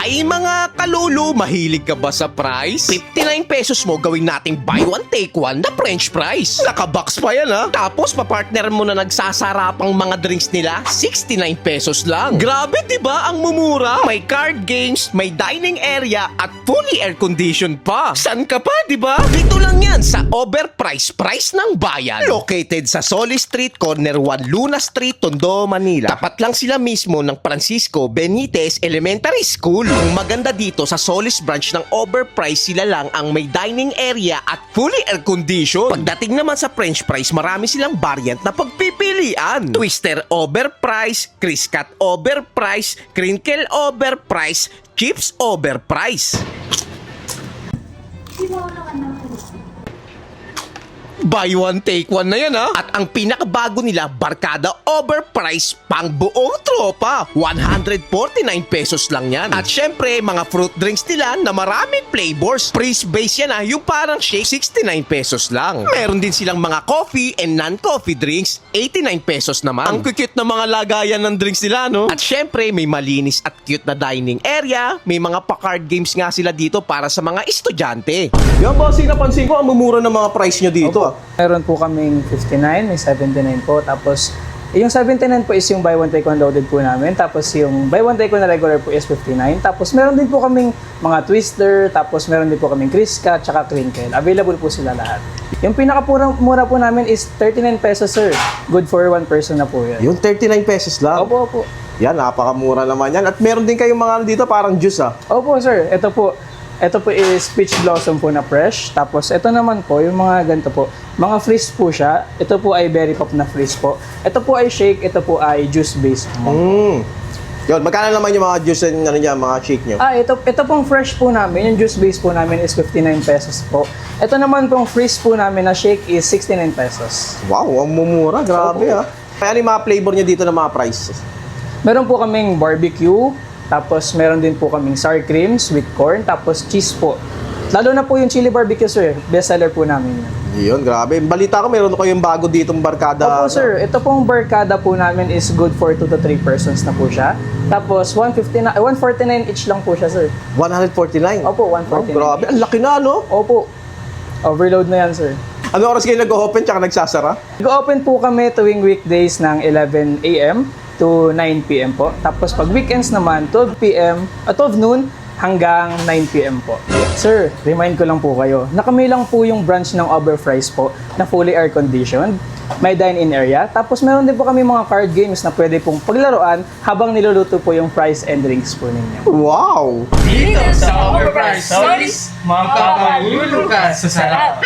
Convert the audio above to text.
Hay mga kalulu, mahilig ka ba sa price? 59 pesos mo gawin nating buy one take one na french fries. Nakabox pa yan ha. Tapos papartner mo na nagsasarapang mga drinks nila, 69 pesos lang. Grabe diba ang mumura? May card games, may dining area at fully air conditioned pa. San ka pa diba? Dito lang yan sa overpriced price ng bayan. Located sa Solis Street, corner 1 Luna Street, Tondo, Manila. Tapat lang sila mismo ng Francisco Benitez Elementary School. Ang maganda dito sa Solis branch ng overpriced, sila lang ang may dining area at fully air condition. Pagdating naman sa french fries, marami silang variant na pagpipilian. Twister overpriced, Criscat overpriced, Crinkle overpriced, Chips overpriced. Buy one, take one na yan ha. At ang pinakabago nila, Barkada overpriced pang buong tropa. 149 pesos lang yan. At syempre, mga fruit drinks nila na maraming flavors. Freeze base yan ha, yung parang shake, 69 pesos lang. Meron din silang mga coffee and non-coffee drinks, 89 pesos naman. Ang cute na mga lagayan ng drinks nila, no? At syempre, may malinis at cute na dining area. May mga pa-card games nga sila dito para sa mga estudyante. Yan bossing, napansin ko ang mumura ng mga price nyo dito. Opo. Meron po kaming 59, may 79 po. Tapos, yung 79 po is yung buy one take one loaded po namin. Tapos, yung buy one take one na regular po is 59. Tapos, meron din po kaming mga twister. Tapos, meron din po kaming Criscat, tsaka Crinkle. Available po sila lahat. Yung mura po namin is 39 pesos, sir. Good for one person na po yan. Yung 39 pesos lang. Opo, opo. Yan, napakamura naman yan. At meron din kayong mga dito parang juice ah. Opo, sir. Ito po is peach blossom po na fresh. Tapos ito naman po, yung mga ganito po. Mga freeze po siya. Ito po ay berry pop na freeze po. Ito po ay shake, ito po ay juice based po. Yun, magkano naman yung mga juice and mga shake nyo? Ito pong fresh po namin, yung juice base po namin is 59 pesos po. Ito naman pong freeze po namin na shake is 69 pesos. Wow, ang mumura. Grabe ah. Kaya ano yung mga flavor nyo dito ng mga prices? Meron po kaming barbecue, tapos meron din po kaming sour cream, sweet corn, tapos cheese po. Lalo na po yung chili barbecue, sir. Best seller po namin yun. Yun, grabe. Balita ko meron ko yung bago ditong barkada. Opo, sir. Ito pong barkada po namin is good for 2 to 3 persons na po siya. Tapos 149 each lang po siya, sir. 149? Opo, 149. Oh, grabe. Ang laki na, no? Opo. Overload na yan, sir. Ano oras kayo nag-open tsaka nagsasara? Nag-open po kami tuwing weekdays ng 11 a.m. to 9 p.m. po. Tapos pag weekends naman, 12 noon hanggang 9 p.m. po. Sir, remind ko lang po kayo, na kami lang po yung branch ng Overfries po na fully air-conditioned. May dine-in area. Tapos meron din po kami mga card games na pwede pong paglaruan habang niluluto po yung fries and drinks po ninyo. Wow! Dito sa Overpriced Solis, magpapahulog ka sa sarap.